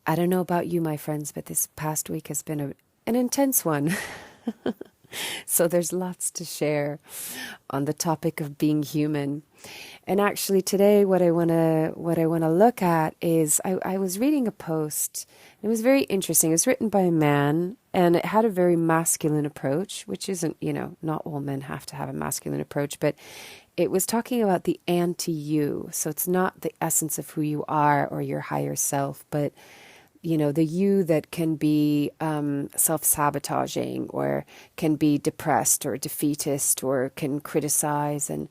I don't know about you, my friends, but this past week has been an intense one. So there's lots to share on the topic of being human. And actually today what I wanna look at is I was reading a post. It was very interesting. It was written by a man and it had a very masculine approach, which isn't, not all men have to have a masculine approach, but it was talking about the anti-you. So it's not the essence of who you are or your higher self, but the you that can be self-sabotaging or can be depressed or defeatist or can criticize. And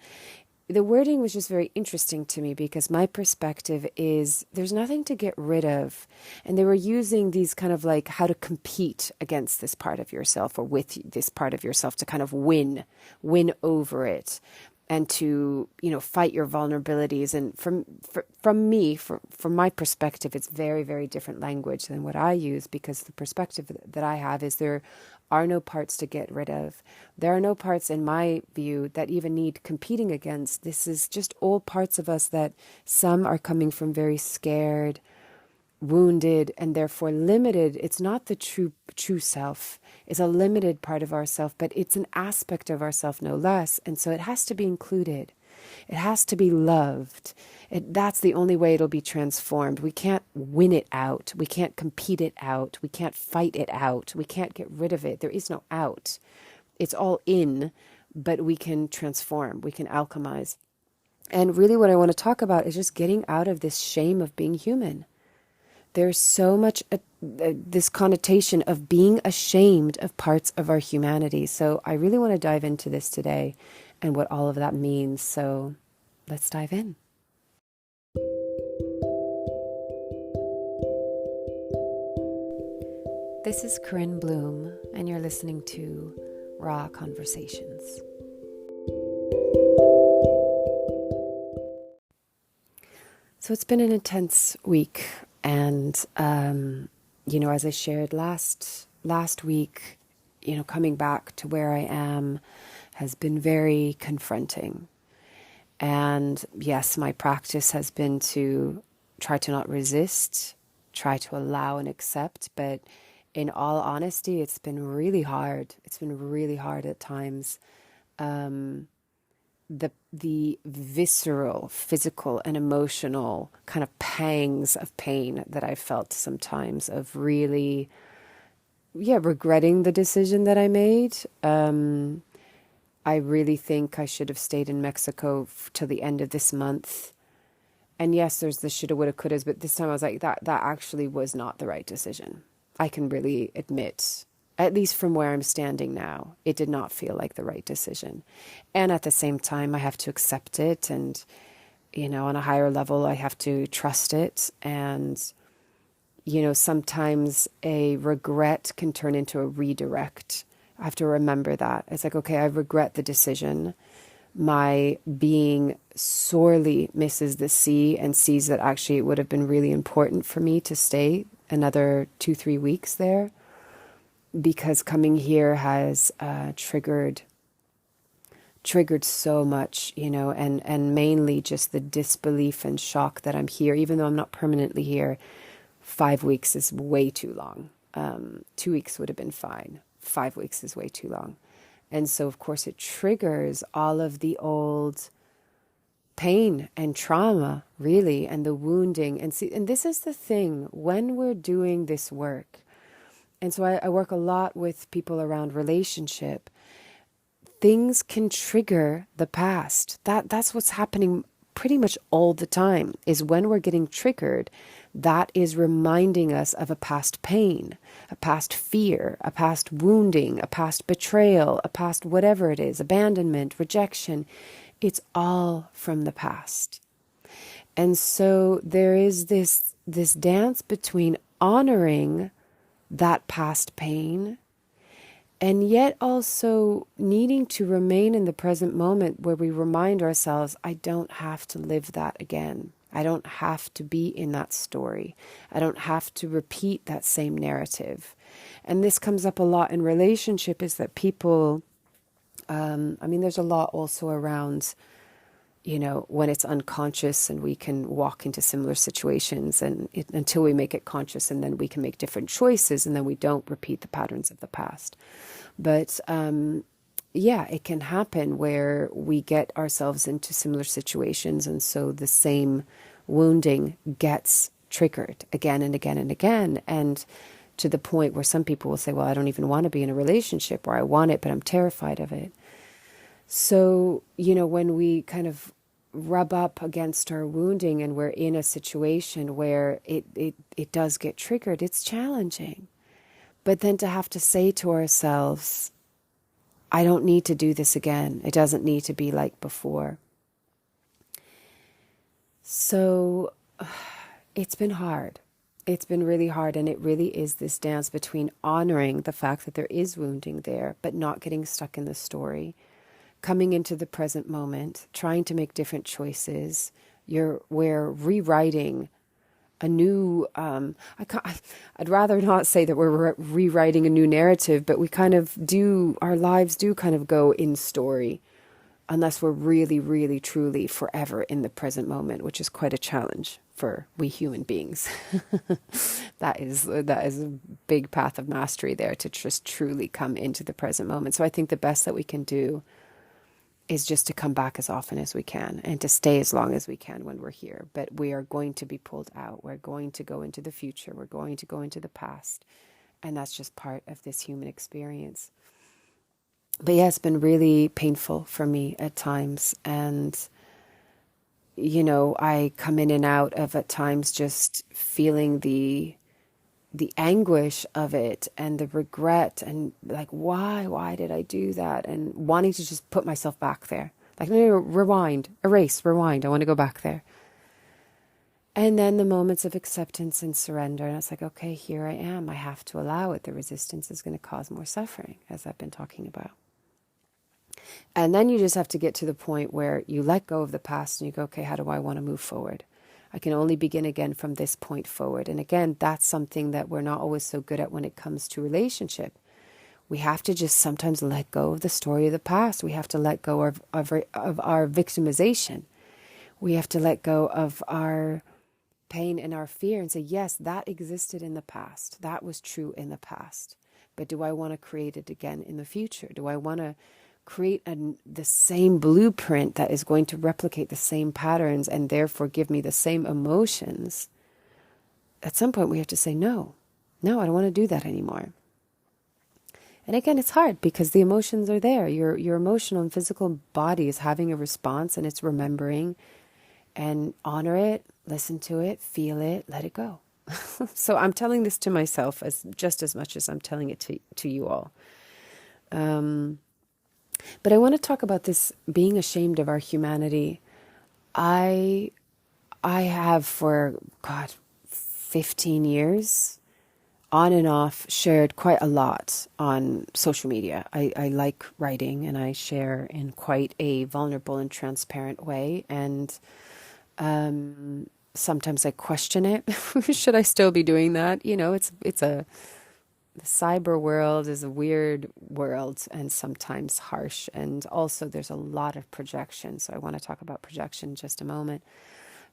the wording was just very interesting to me because my perspective is there's nothing to get rid of. And they were using these kind of like how to compete against this part of yourself or with this part of yourself to kind of win over it. And to, fight your vulnerabilities. And from my perspective, it's very, very different language than what I use because the perspective that I have is there are no parts to get rid of. There are no parts, in my view, that even need competing against. This is just all parts of us that some are coming from very scared, wounded, and therefore limited. It's not the true self. It's a limited part of ourself, but it's an aspect of ourself no less. And so it has to be included. It has to be loved. That's the only way it'll be transformed. We can't win it out. We can't compete it out. We can't fight it out. We can't get rid of it. There is no out. It's all in, but we can transform. We can alchemize. And really what I want to talk about is just getting out of this shame of being human. There's so much this connotation of being ashamed of parts of our humanity. So I really want to dive into this today and what all of that means. So let's dive in. This is Corinne Bloom, and you're listening to Raw Conversations. So it's been an intense week. And, as I shared last week, coming back to where I am has been very confronting. And yes, my practice has been to try to not resist, try to allow and accept. But in all honesty, it's been really hard. It's been really hard at times. The visceral, physical, and emotional kind of pangs of pain that I felt sometimes of really, regretting the decision that I made. I really think I should have stayed in Mexico till the end of this month. And yes, there's the shoulda, woulda, couldas, but this time I was like, that actually was not the right decision. I can really admit, at least from where I'm standing now, it did not feel like the right decision. And at the same time, I have to accept it. And, on a higher level, I have to trust it. And, sometimes a regret can turn into a redirect. I have to remember that. It's like, okay, I regret the decision. My being sorely misses the sea and sees that actually it would have been really important for me to stay another 2-3 weeks there. Because coming here has triggered so much, and mainly just the disbelief and shock that I'm here, even though I'm not permanently here. 5 weeks is way too long. 2 weeks would have been fine. 5 weeks is way too long. And so, of course, it triggers all of the old pain and trauma, really, and the wounding. And this is the thing, when we're doing this work, and so I work a lot with people around relationship. Things can trigger the past. That's what's happening pretty much all the time, is when we're getting triggered, that is reminding us of a past pain, a past fear, a past wounding, a past betrayal, a past whatever it is, abandonment, rejection. It's all from the past. And so there is this dance between honoring that past pain, and yet also needing to remain in the present moment where we remind ourselves, I don't have to live that again. I don't have to be in that story. I don't have to repeat that same narrative. And this comes up a lot in relationship, is that people, there's a lot also around, when it's unconscious and we can walk into similar situations until we make it conscious, and then we can make different choices, and then we don't repeat the patterns of the past. But yeah, it can happen where we get ourselves into similar situations, and so the same wounding gets triggered again and again and again, and to the point where some people will say, well, I don't even want to be in a relationship, or I want it, but I'm terrified of it. So, when we kind of rub up against our wounding and we're in a situation where it does get triggered, it's challenging. But then to have to say to ourselves, I don't need to do this again. It doesn't need to be like before. So it's been hard. It's been really hard. And it really is this dance between honoring the fact that there is wounding there, but not getting stuck in the story, coming into the present moment, trying to make different choices. We're rewriting a new, I'd rather not say that we're rewriting a new narrative, but we kind of do, our lives do kind of go in story, unless we're really, really, truly forever in the present moment, which is quite a challenge for we human beings. That is a big path of mastery there, to just truly come into the present moment. So I think the best that we can do is just to come back as often as we can and to stay as long as we can when we're here. But we are going to be pulled out. We're going to go into the future. We're going to go into the past. And that's just part of this human experience. But yeah, it's been really painful for me at times. And, I come in and out of at times just feeling the anguish of it and the regret and like, why did I do that? And wanting to just put myself back there. Like, no, rewind, erase, rewind. I want to go back there. And then the moments of acceptance and surrender. And it's like, okay, here I am. I have to allow it. The resistance is going to cause more suffering, as I've been talking about. And then you just have to get to the point where you let go of the past and you go, okay, how do I want to move forward? I can only begin again from this point forward. And again, that's something that we're not always so good at when it comes to relationship. We have to just sometimes let go of the story of the past. We have to let go of our victimization. We have to let go of our pain and our fear and say, yes, that existed in the past. That was true in the past. But do I want to create it again in the future? Do I want to create the same blueprint that is going to replicate the same patterns and therefore give me the same emotions? At some point we have to say, no, I don't want to do that anymore. And again, it's hard because the emotions are there. Your emotional and physical body is having a response, and it's remembering, and honor it, listen to it, feel it, let it go. So I'm telling this to myself just as much as I'm telling it to you all. But I want to talk about this being ashamed of our humanity. I have for, 15 years, on and off, shared quite a lot on social media. I like writing, and I share in quite a vulnerable and transparent way. And sometimes I question it. Should I still be doing that? The cyber world is a weird world and sometimes harsh. And also there's a lot of projection. So I want to talk about projection in just a moment.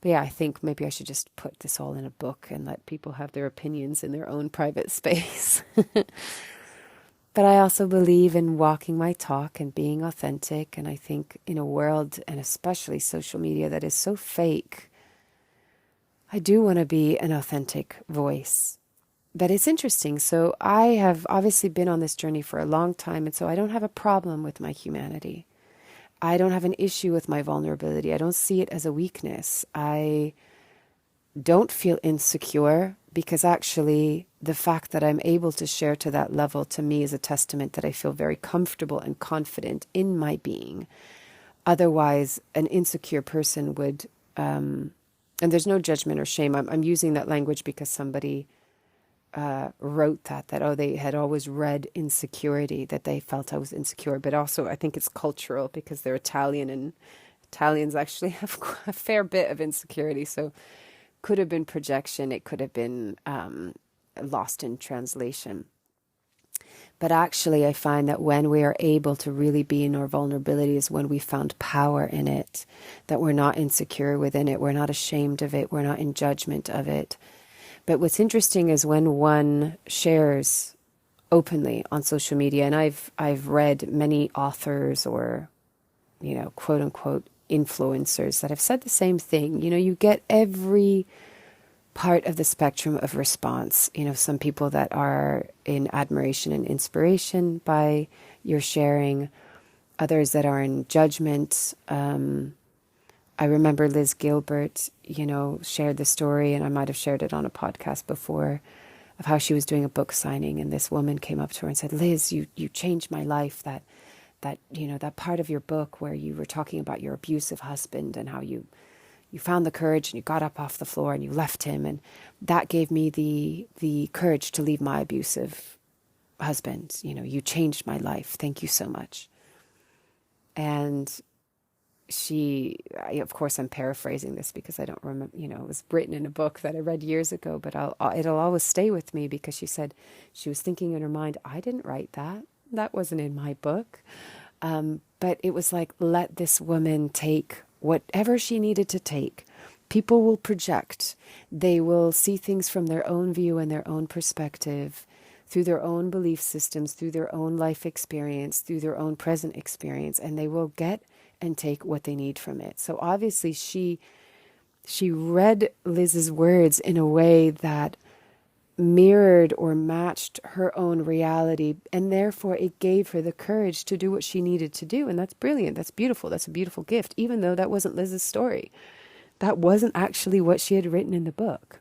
But yeah, I think maybe I should just put this all in a book and let people have their opinions in their own private space. But I also believe in walking my talk and being authentic. And I think in a world, and especially social media, that is so fake, I do want to be an authentic voice. But it's interesting. So I have obviously been on this journey for a long time, and so I don't have a problem with my humanity. I don't have an issue with my vulnerability. I don't see it as a weakness. I don't feel insecure, because actually the fact that I'm able to share to that level, to me, is a testament that I feel very comfortable and confident in my being. Otherwise, an insecure person would, and there's no judgment or shame. I'm using that language because somebody wrote that they had always read insecurity, that they felt I was insecure. But also I think it's cultural, because they're Italian, and Italians actually have a fair bit of insecurity. So could have been projection. It could have been lost in translation. But actually, I find that when we are able to really be in our vulnerability is when we found power in it, that we're not insecure within it, we're not ashamed of it, we're not in judgment of it. But what's interesting is when one shares openly on social media, and I've read many authors or, quote unquote influencers that have said the same thing. You get every part of the spectrum of response. Some people that are in admiration and inspiration by your sharing, others that are in judgment. I remember Liz Gilbert, shared the story, and I might have shared it on a podcast before, of how she was doing a book signing, and this woman came up to her and said, "Liz, you changed my life. That part of your book where you were talking about your abusive husband and how you found the courage and you got up off the floor and you left him, and that gave me the courage to leave my abusive husband. You changed my life. Thank you so much." And of course, I'm paraphrasing this because I don't remember, it was written in a book that I read years ago, but it'll always stay with me, because she said she was thinking in her mind, I didn't write that. That wasn't in my book. But it was like, let this woman take whatever she needed to take. People will project. They will see things from their own view and their own perspective, through their own belief systems, through their own life experience, through their own present experience, and they will get and take what they need from it. So obviously she read Liz's words in a way that mirrored or matched her own reality, and therefore it gave her the courage to do what she needed to do. And that's brilliant. That's beautiful. That's a beautiful gift, even though that wasn't Liz's story. That wasn't actually what she had written in the book.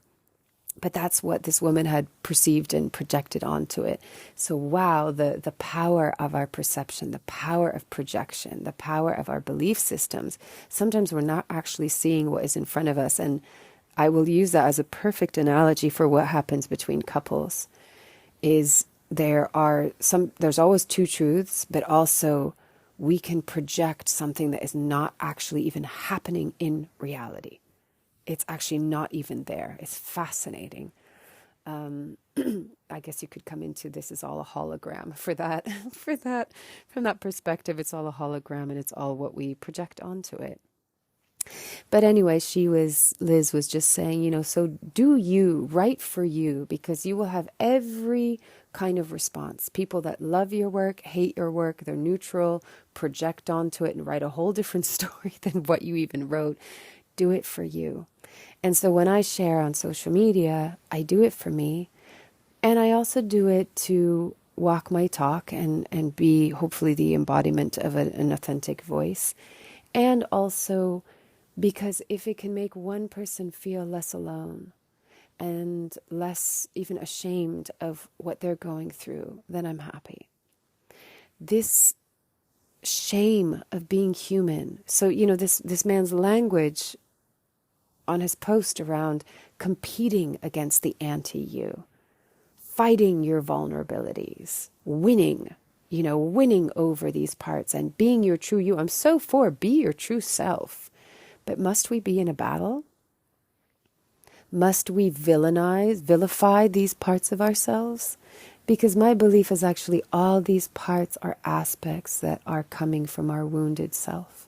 But that's what this woman had perceived and projected onto it. So wow, the power of our perception, the power of projection, the power of our belief systems. Sometimes we're not actually seeing what is in front of us. And I will use that as a perfect analogy for what happens between couples. Is there's always two truths, but also we can project something that is not actually even happening in reality. It's actually not even there. It's fascinating. I guess you could come into this is all a hologram for that, from that perspective. It's all a hologram, and it's all what we project onto it. But anyway, Liz was just saying, so do you, write for you, because you will have every kind of response. People that love your work, hate your work, they're neutral, project onto it and write a whole different story than what you even wrote. Do it for you. And so when I share on social media, I do it for me. And I also do it to walk my talk and be hopefully the embodiment of an authentic voice. And also because if it can make one person feel less alone and less even ashamed of what they're going through, then I'm happy. This shame of being human. So, this man's language on his post around competing against the anti-you, fighting your vulnerabilities, winning over these parts and being your true you. I'm so for be your true self. But must we be in a battle? Must we vilify these parts of ourselves? Because my belief is actually all these parts are aspects that are coming from our wounded self,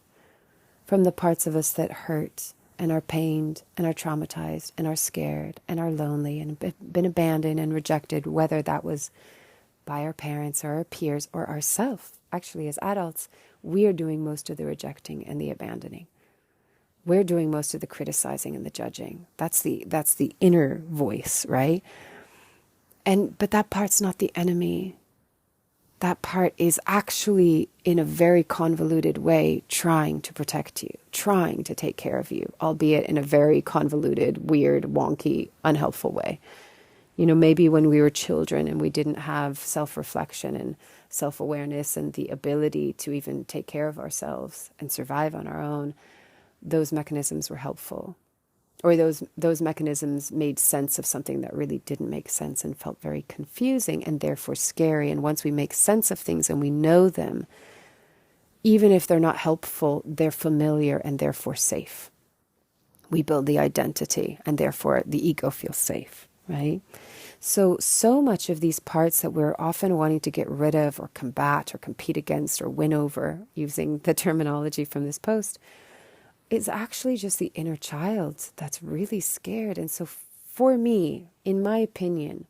from the parts of us that hurt and are pained and are traumatized and are scared and are lonely and been abandoned and rejected, whether that was by our parents or our peers or ourselves. Actually, as adults, we are doing most of the rejecting and the abandoning. We're doing most of the criticizing and the judging. That's the inner voice, right? But that part's not the enemy. That part is actually, in a very convoluted way, trying to protect you, trying to take care of you, albeit in a very convoluted, weird, wonky, unhelpful way. Maybe when we were children and we didn't have self-reflection and self-awareness and the ability to even take care of ourselves and survive on our own, those mechanisms were helpful. Or those mechanisms made sense of something that really didn't make sense and felt very confusing and therefore scary. And once we make sense of things and we know them, even if they're not helpful, they're familiar and therefore safe. We build the identity and therefore the ego feels safe. right? So much of these parts that we're often wanting to get rid of or combat or compete against or win over, using the terminology from this post, is actually just the inner child that's really scared. And so for me, in my opinion,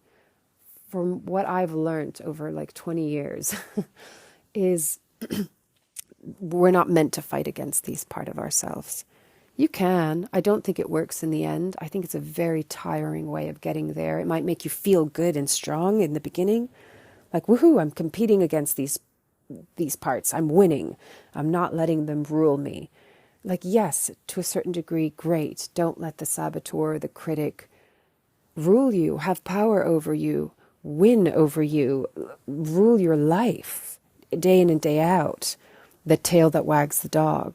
from what I've learned over like 20 years, is we're not meant to fight against these part of ourselves. You can. I don't think it works in the end. I think it's a very tiring way of getting there. It might make you feel good and strong in the beginning. Like, woohoo, I'm competing against these parts. I'm winning. I'm not letting them rule me. Like, yes, to a certain degree, great. Don't let the saboteur, the critic, rule you, have power over you, win over you, rule your life day in and day out. The tail that wags the dog.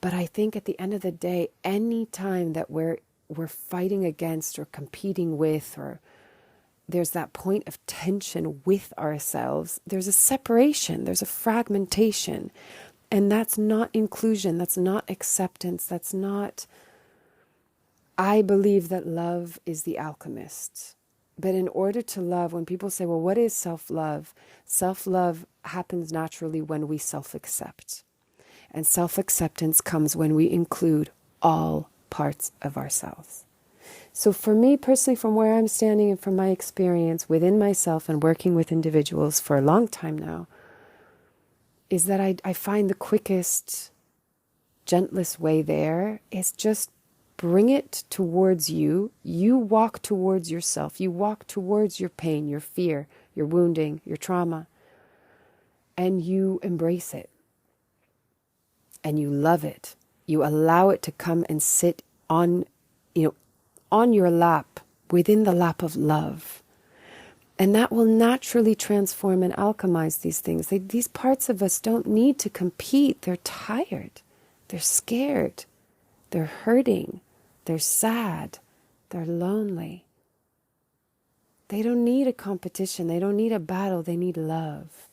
But I think at the end of the day, any time that we're fighting against or competing with, or there's that point of tension with ourselves, there's a separation, there's a fragmentation. And that's not inclusion, that's not acceptance, that's not... I believe that love is the alchemist. But in order to love, when people say, well, what is self-love? Self-love happens naturally when we self-accept. And self-acceptance comes when we include all parts of ourselves. So for me personally, from where I'm standing and from my experience within myself and working with individuals for a long time now, is that I find the quickest, gentlest way there is just bring it towards you. You walk towards yourself. You walk towards your pain, your fear, your wounding, your trauma, and you embrace it. And you love it. You allow it to come and sit on, on your lap, within the lap of love. And that will naturally transform and alchemize these things. These parts of us don't need to compete. They're tired. They're scared. They're hurting. They're sad. They're lonely. They don't need a competition. They don't need a battle. They need love.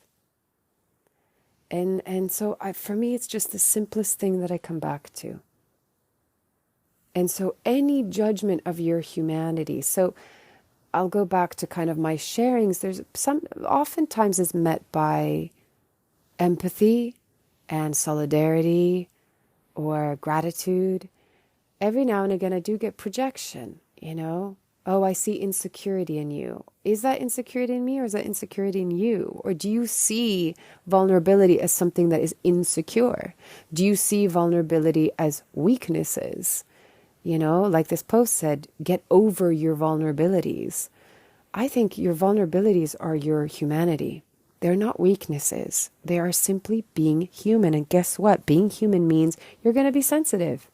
And so for me, it's just the simplest thing that I come back to. And so any judgment of your humanity, so I'll go back to kind of my sharings, there's oftentimes is met by empathy and solidarity or gratitude. Every now and again, I do get projection, Oh, I see insecurity in you. Is that insecurity in me or is that insecurity in you? Or do you see vulnerability as something that is insecure? Do you see vulnerability as weaknesses? Like this post said, get over your vulnerabilities. I think your vulnerabilities are your humanity. They're not weaknesses. They are simply being human. And guess what? Being human means you're going to be sensitive.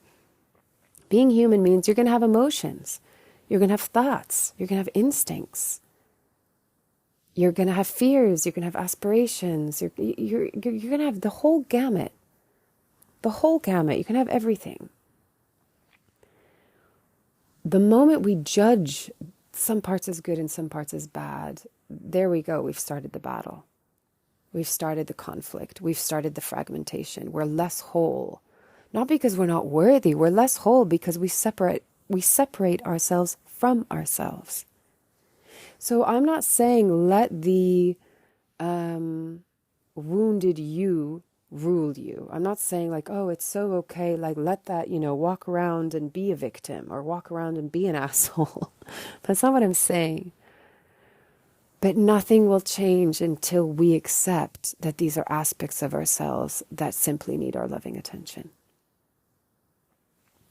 Being human means you're going to have emotions. You're going to have thoughts. You're going to have instincts. You're going to have fears. You're going to have aspirations. You're going to have the whole gamut. The whole gamut. You can have everything. The moment we judge some parts as good and some parts as bad, there we go. We've started the battle. We've started the conflict. We've started the fragmentation. We're less whole. Not because we're not worthy. We're less whole because we separate ourselves from ourselves. So I'm not saying let the wounded you rule you. I'm not saying like, oh, it's so okay, like let that, walk around and be a victim or walk around and be an asshole. That's not what I'm saying. But nothing will change until we accept that these are aspects of ourselves that simply need our loving attention.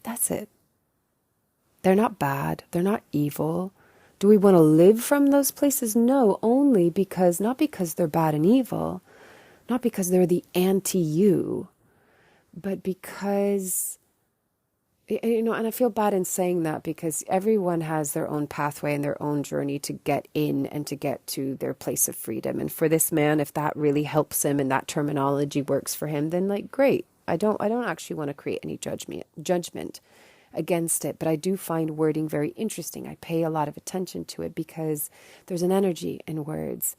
That's it. They're not bad. They're not evil. Do we want to live from those places? No, only because, not because they're bad and evil, not because they're the anti-you, but because, and I feel bad in saying that because everyone has their own pathway and their own journey to get in and to get to their place of freedom. And for this man, if that really helps him and that terminology works for him, then like, great. I don't actually want to create any judgment against it, but I do find wording very interesting. I pay a lot of attention to it because there's an energy in words.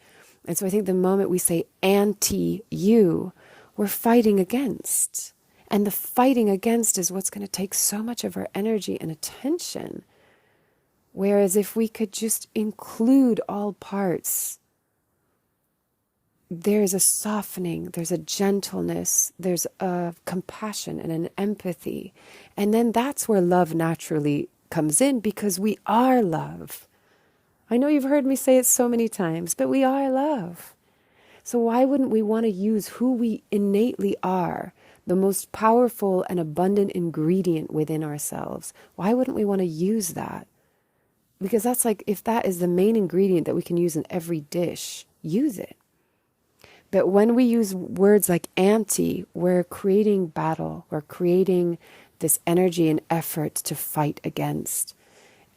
And so I think the moment we say anti-you, we're fighting against. And the fighting against is what's going to take so much of our energy and attention. Whereas if we could just include all parts, there's a softening, there's a gentleness, there's a compassion and an empathy. And then that's where love naturally comes in, because we are love. I know you've heard me say it so many times, but we are love. So why wouldn't we want to use who we innately are, the most powerful and abundant ingredient within ourselves? Why wouldn't we want to use that? Because that's like, if that is the main ingredient that we can use in every dish, use it. But when we use words like anti, we're creating battle, we're creating this energy and effort to fight against.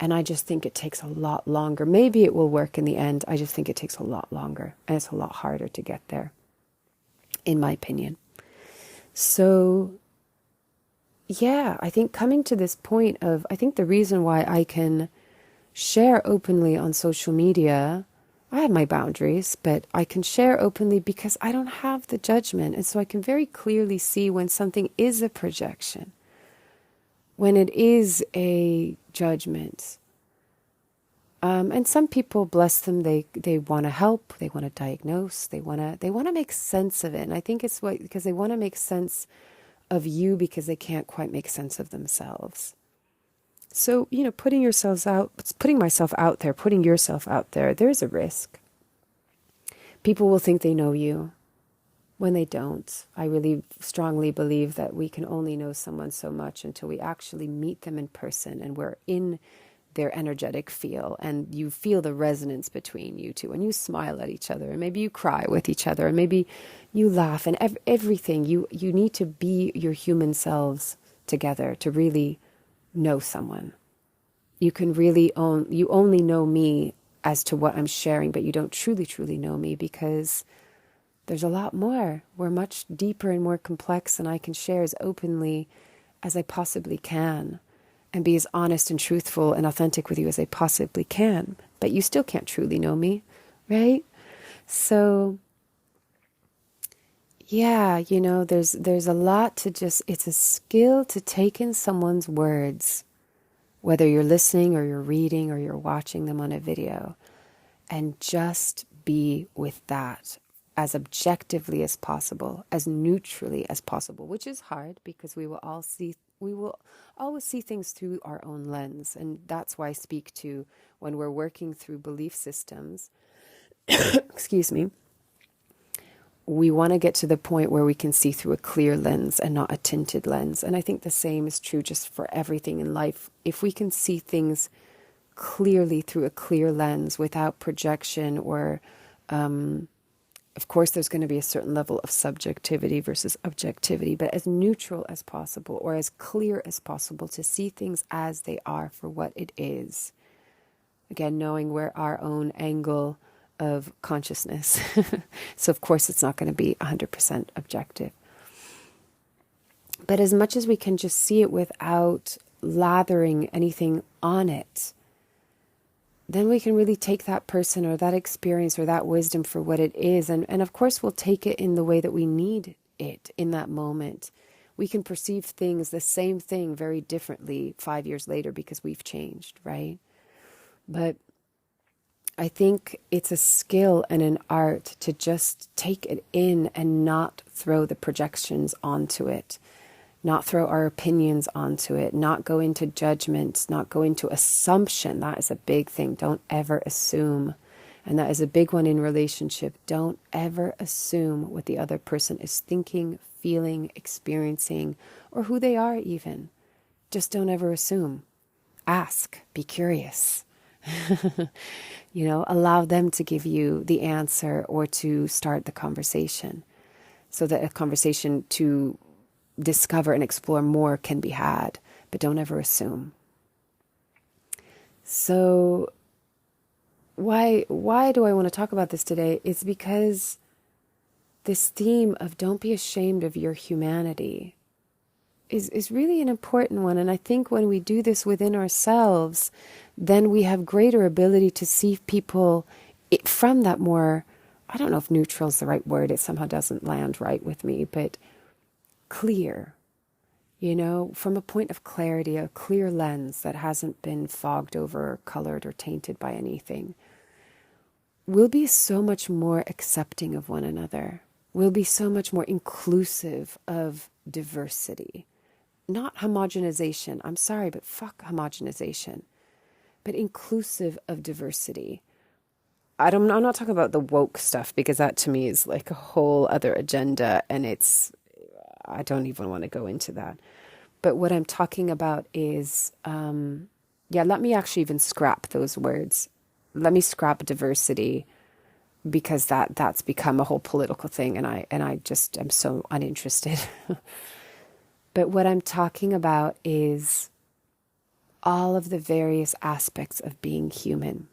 And I just think it takes a lot longer. Maybe it will work in the end. I just think it takes a lot longer. And it's a lot harder to get there, in my opinion. So, yeah, I think coming to this point of, I think the reason why I can share openly on social media, I have my boundaries, but I can share openly because I don't have the judgment. And so I can very clearly see when something is a projection, when it is a judgment. And some people, bless them, they want to help, they want to diagnose, they want to make sense of it. And I think it's because they want to make sense of you because they can't quite make sense of themselves. So, putting yourself out there, there's a risk. People will think they know you when they don't. I really strongly believe that we can only know someone so much until we actually meet them in person and we're in their energetic field and you feel the resonance between you two and you smile at each other and maybe you cry with each other and maybe you laugh and everything. You need to be your human selves together to really know someone. You can really you only know me as to what I'm sharing, but you don't truly know me because there's a lot more. We're much deeper and more complex, and I can share as openly as I possibly can and be as honest and truthful and authentic with you as I possibly can. But you still can't truly know me, right? So yeah, there's a lot to it's a skill to take in someone's words, whether you're listening or you're reading or you're watching them on a video, and just be with that as objectively as possible, as neutrally as possible, which is hard because we will always see things through our own lens. And that's why I speak to when we're working through belief systems, excuse me, we want to get to the point where we can see through a clear lens and not a tinted lens. And I think the same is true just for everything in life. If we can see things clearly through a clear lens without projection or, of course, there's going to be a certain level of subjectivity versus objectivity, but as neutral as possible or as clear as possible to see things as they are for what it is. Again, knowing where our own angle of consciousness. So of course it's not going to be 100% objective. But as much as we can just see it without lathering anything on it, then we can really take that person or that experience or that wisdom for what it is. And of course we'll take it in the way that we need it in that moment. We can perceive things, the same thing, very differently 5 years later because we've changed, right? But I think it's a skill and an art to just take it in and not throw the projections onto it, not throw our opinions onto it, not go into judgments, not go into assumption. That is a big thing. Don't ever assume. And that is a big one in relationship. Don't ever assume what the other person is thinking, feeling, experiencing, or who they are even. Just don't ever assume. Ask. Be curious. Allow them to give you the answer or to start the conversation so that a conversation to discover and explore more can be had, but don't ever assume. So why do I want to talk about this today? It's because this theme of don't be ashamed of your humanity is really an important one. And I think when we do this within ourselves, then we have greater ability to see people from that more, I don't know if neutral is the right word, it somehow doesn't land right with me, but clear from a point of clarity, a clear lens that hasn't been fogged over, or colored, or tainted by anything. We'll be so much more accepting of one another. We'll be so much more inclusive of diversity. Not homogenization. I'm sorry, but fuck homogenization. But inclusive of diversity. I'm not talking about the woke stuff, because that to me is like a whole other agenda, and I don't even want to go into that. But what I'm talking about is, let me actually even scrap those words. Let me scrap diversity, because that's become a whole political thing, and I just am so uninterested. But what I'm talking about is all of the various aspects of being human,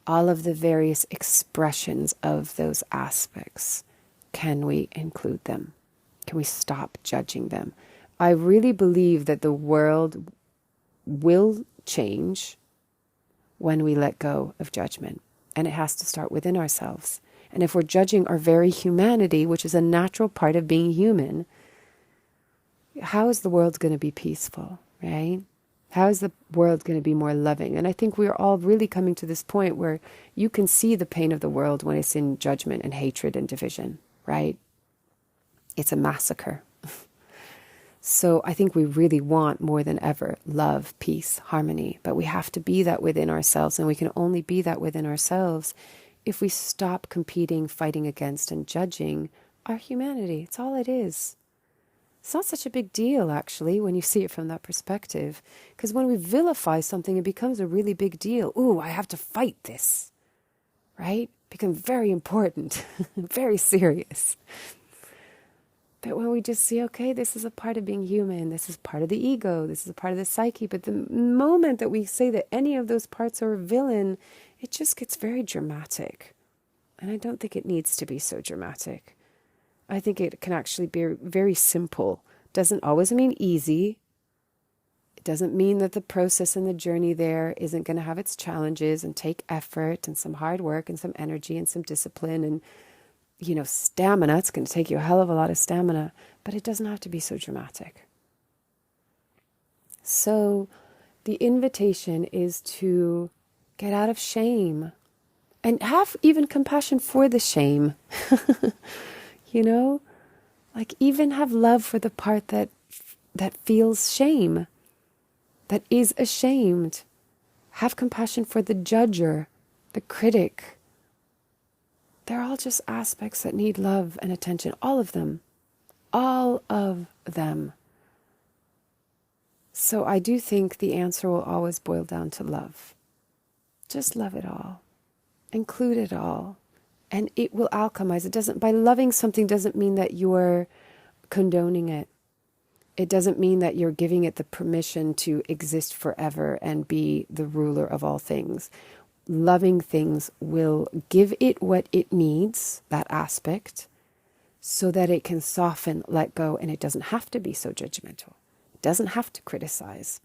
all of the various expressions of those aspects. Can we include them? Can we stop judging them? I really believe that the world will change when we let go of judgment. And it has to start within ourselves. And if we're judging our very humanity, which is a natural part of being human, how is the world going to be peaceful, right? How is the world going to be more loving? And I think we're all really coming to this point where you can see the pain of the world when it's in judgment and hatred and division, right? It's a massacre. So I think we really want more than ever love, peace, harmony, but we have to be that within ourselves, and we can only be that within ourselves if we stop competing, fighting against, and judging our humanity. It's all it is. It's not such a big deal, actually, when you see it from that perspective, because when we vilify something, it becomes a really big deal. Ooh, I have to fight this, right? Become very important, very serious. But when we just see, okay, this is a part of being human, this is part of the ego, this is a part of the psyche, but the moment that we say that any of those parts are a villain, it just gets very dramatic. And I don't think it needs to be so dramatic. I think it can actually be very simple. Doesn't always mean easy. It doesn't mean that the process and the journey there isn't going to have its challenges and take effort and some hard work and some energy and some discipline and stamina. It's going to take you a hell of a lot of stamina, but it doesn't have to be so dramatic. So the invitation is to get out of shame and have even compassion for the shame. Like even have love for the part that feels shame, that is ashamed. Have compassion for the judger, the critic. They're all just aspects that need love and attention. All of them. All of them. So I do think the answer will always boil down to love. Just love it all. Include it all. And it will alchemize. By loving something doesn't mean that you're condoning it. It doesn't mean that you're giving it the permission to exist forever and be the ruler of all things. Loving things will give it what it needs, that aspect, so that it can soften, let go, and it doesn't have to be so judgmental. It doesn't have to criticize.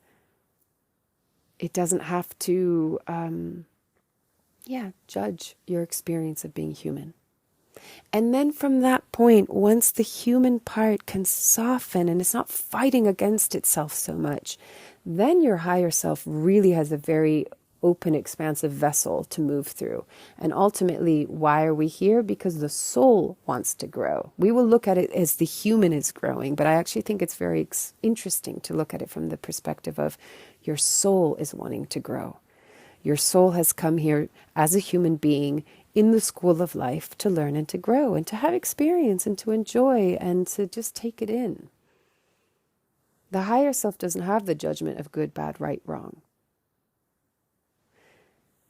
It doesn't have to, judge your experience of being human. And then from that point, once the human part can soften and it's not fighting against itself so much, then your higher self really has a very open, expansive vessel to move through. And ultimately, why are we here? Because the soul wants to grow. We will look at it as the human is growing, but I actually think it's very interesting to look at it from the perspective of your soul is wanting to grow. Your soul has come here as a human being in the school of life to learn and to grow and to have experience and to enjoy and to just take it in. The higher self doesn't have the judgment of good, bad, right, wrong.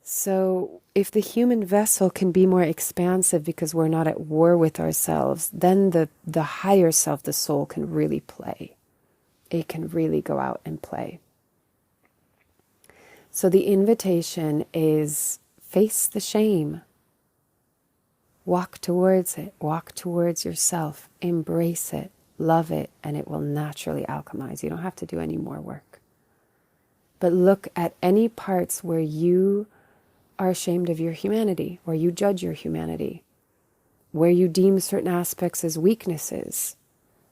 So if the human vessel can be more expansive because we're not at war with ourselves, then the higher self, the soul, can really play. It can really go out and play. So the invitation is face the shame. Walk towards it. Walk towards yourself. Embrace it. Love it. And it will naturally alchemize. You don't have to do any more work. But look at any parts where you are ashamed of your humanity, where you judge your humanity, where you deem certain aspects as weaknesses,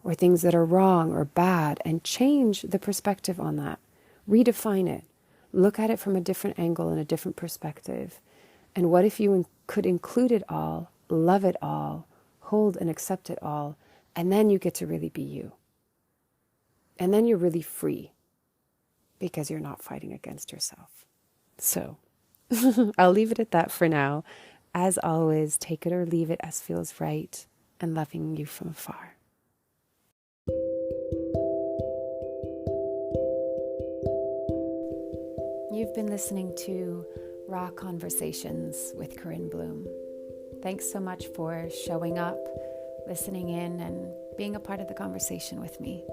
or things that are wrong or bad, and change the perspective on that. Redefine it. Look at it from a different angle and a different perspective. And what if you could include it all, love it all, hold and accept it all, and then you get to really be you. And then you're really free because you're not fighting against yourself. So I'll leave it at that for now. As always, take it or leave it as feels right, and loving you from afar. You've been listening to Raw Conversations with Corinne Bloom. Thanks so much for showing up, listening in, and being a part of the conversation with me.